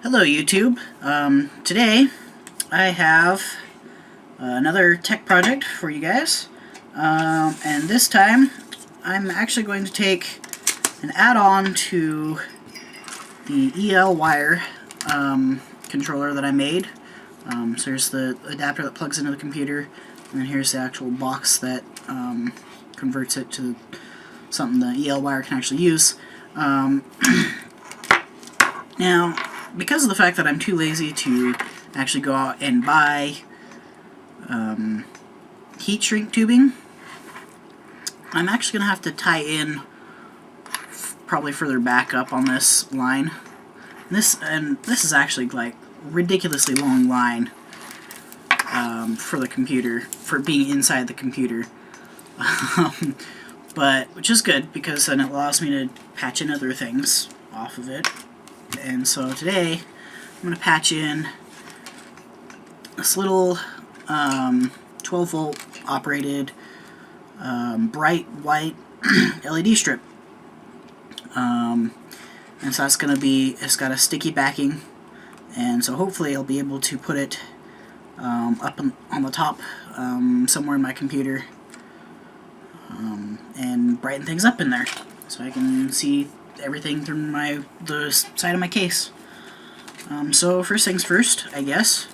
Hello YouTube. Today I have another tech project for you guys, and this time I'm actually going to take an add-on to the EL wire controller that I made. So here's the adapter that plugs into the computer, and then here's the actual box that converts it to something the EL wire can actually use. Now, because of the fact that I'm too lazy to actually go out and buy heat shrink tubing, I'm actually going to have to tie in probably further back up on this line. This is actually like ridiculously long line for the computer, for being inside the computer. But which is good because then it allows me to patch in other things off of it. And so today I'm going to patch in this little 12 volt operated bright white LED strip. And so that's going to be, it's got a sticky backing, and so hopefully I'll be able to put it up on the top somewhere in my computer and brighten things up in there so I can see everything through the side of my case. So first things first, I guess,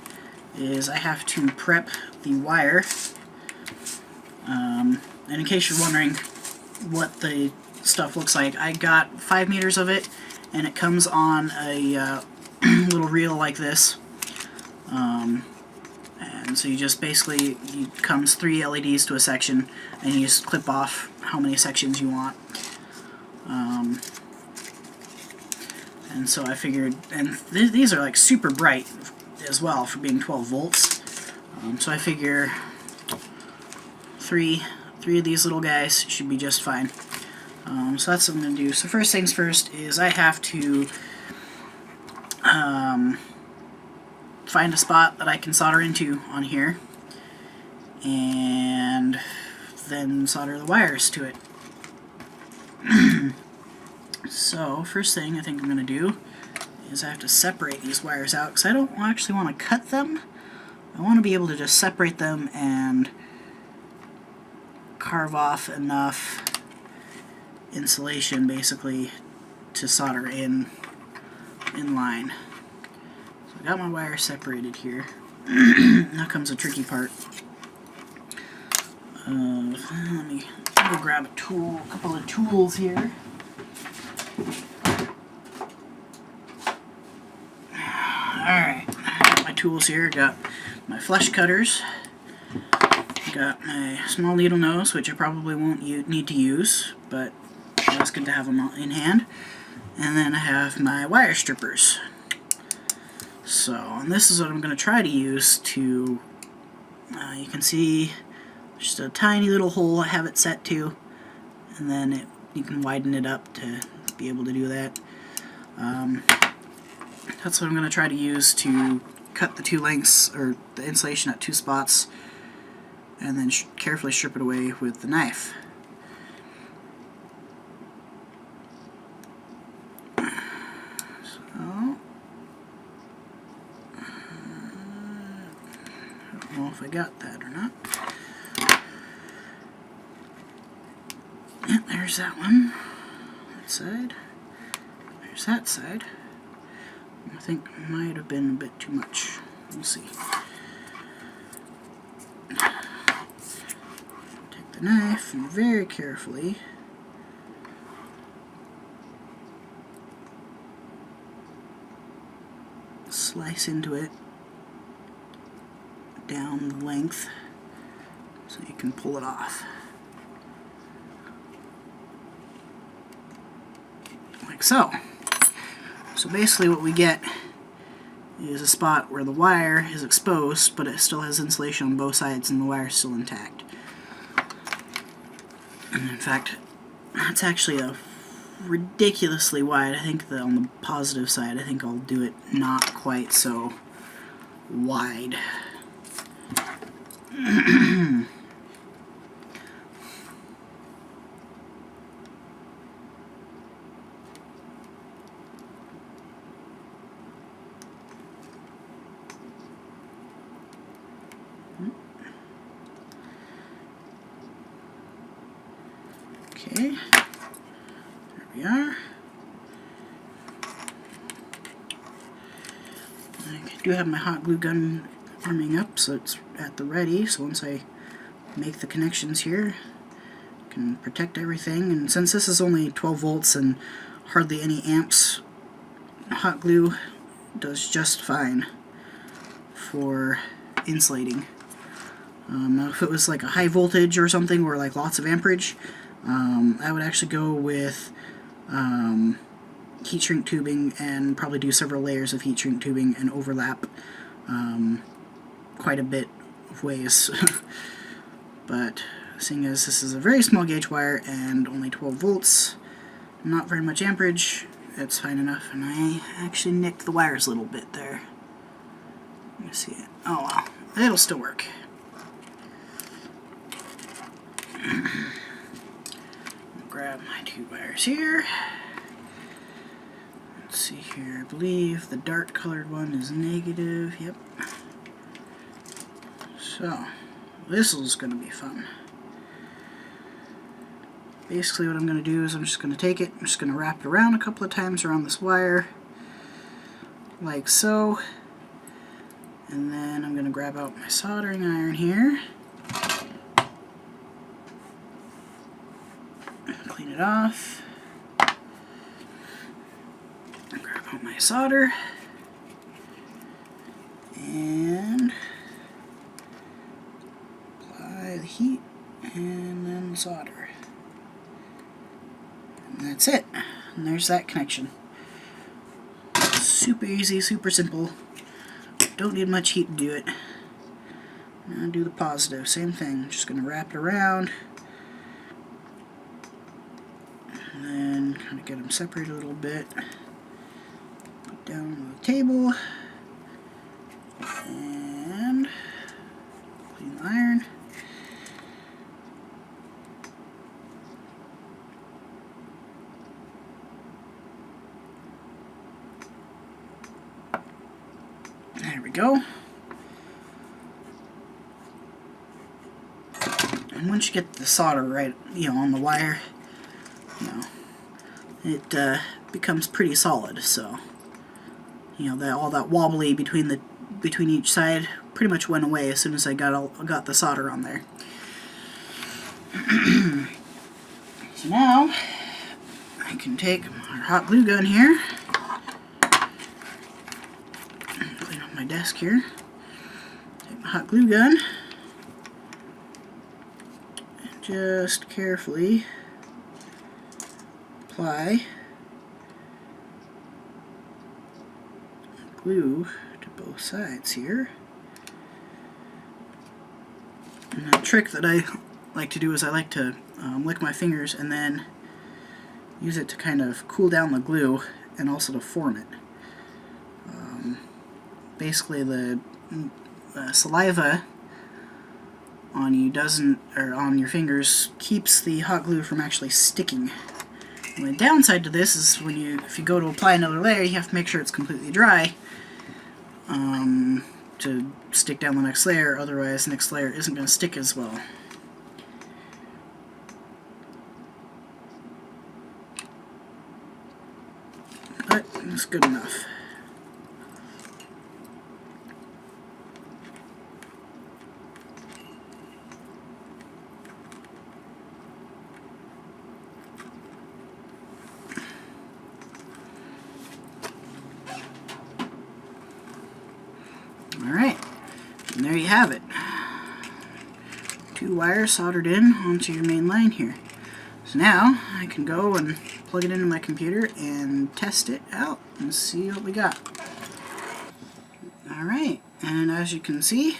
is I have to prep the wire. And in case you're wondering what the stuff looks like, I got 5 meters of it, and it comes on a little reel like this. And so you just basically, it comes 3 LEDs to a section, and you just clip off how many sections you want. And so I figured, and these are like super bright as well for being 12 volts. So I figure three of these little guys should be just fine. So that's what I'm going to do. So first things first is I have to find a spot that I can solder into on here, and then solder the wires to it. So first thing I think I'm going to do is I have to separate these wires out, because I don't actually want to cut them. I want to be able to just separate them and carve off enough insulation basically to solder in line. So I got my wires separated here. Now comes the tricky part. Let me go grab a couple of tools here. Alright, I got my tools here. Got my flush cutters. Got my small needle nose, which I probably won't need to use, but it's good to have them in hand. And then I have my wire strippers. So, and this is what I'm going to try to use to, you can see just a tiny little hole I have it set to, and then you can widen it up to be able to do that. That's what I'm going to try to use to cut the 2 lengths, or the insulation at 2 spots, and then carefully strip it away with the knife. So, I don't know if I got that or not. Yeah, there's that one. That side. There's that side. I think it might have been a bit too much. We'll see. Take the knife and very carefully slice into it down the length so you can pull it off. Like so. So basically what we get is a spot where the wire is exposed, but it still has insulation on both sides and the wire is still intact. And in fact, that's actually a ridiculously wide. I think that on the positive side, I think I'll do it not quite so wide. Okay, there we are. I do have my hot glue gun warming up, so it's at the ready, so once I make the connections here, I can protect everything. And since this is only 12 volts and hardly any amps, hot glue does just fine for insulating. Now if it was like a high voltage or something, or like lots of amperage, I would actually go with heat shrink tubing and probably do several layers of heat shrink tubing and overlap quite a bit of ways. But seeing as this is a very small gauge wire and only 12 volts, not very much amperage, it's fine enough. And I actually nicked the wires a little bit there. Let me see it. Oh well, it'll still work. Grab my two wires here. Let's see here, I believe the dark colored one is negative, yep. So, this is going to be fun. Basically what I'm going to do is I'm just going to take it, I'm just going to wrap it around a couple of times around this wire, like so. And then I'm going to grab out my soldering iron here. Clean it off. Grab out my solder. And apply the heat and then solder. And that's it. And there's that connection. Super easy, super simple. Don't need much heat to do it. Now do the positive, same thing. Just going to wrap it around. And then kind of get them separated a little bit. Put down on the table. And clean the iron. There we go. And once you get the solder right, on the wire, it becomes pretty solid. So, all that wobbly between each side pretty much went away as soon as I got the solder on there. So now I can take our hot glue gun here. Clean up my desk here. Take my hot glue gun and just carefully apply glue to both sides here. And the trick that I like to do is I like to lick my fingers and then use it to kind of cool down the glue and also to form it. Basically the saliva on you on your fingers keeps the hot glue from actually sticking. And the downside to this is if you go to apply another layer, you have to make sure it's completely dry to stick down the next layer, otherwise the next layer isn't going to stick as well. But it's good enough. Alright, and there you have it. 2 wires soldered in onto your main line here. So now I can go and plug it into my computer and test it out and see what we got. Alright, and as you can see,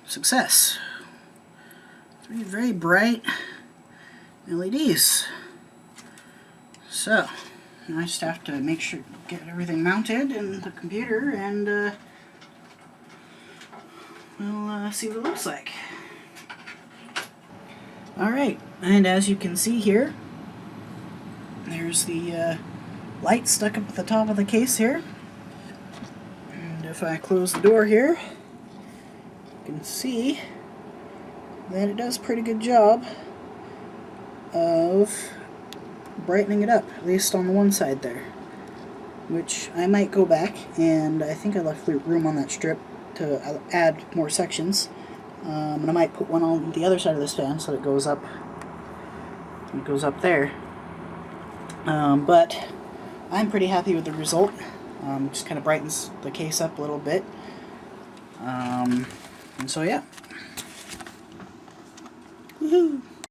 success. 3 very bright LEDs. So, now I just have to make sure get everything mounted in the computer and we'll see what it looks like. Alright, and as you can see here, there's the light stuck up at the top of the case here. And if I close the door here, you can see that it does a pretty good job of brightening it up, at least on the one side there. Which I might go back, and I think I left room on that strip to add more sections. And I might put one on the other side of this fan so that it goes up. It goes up there. But I'm pretty happy with the result. Just kind of brightens the case up a little bit. And so yeah. Woohoo!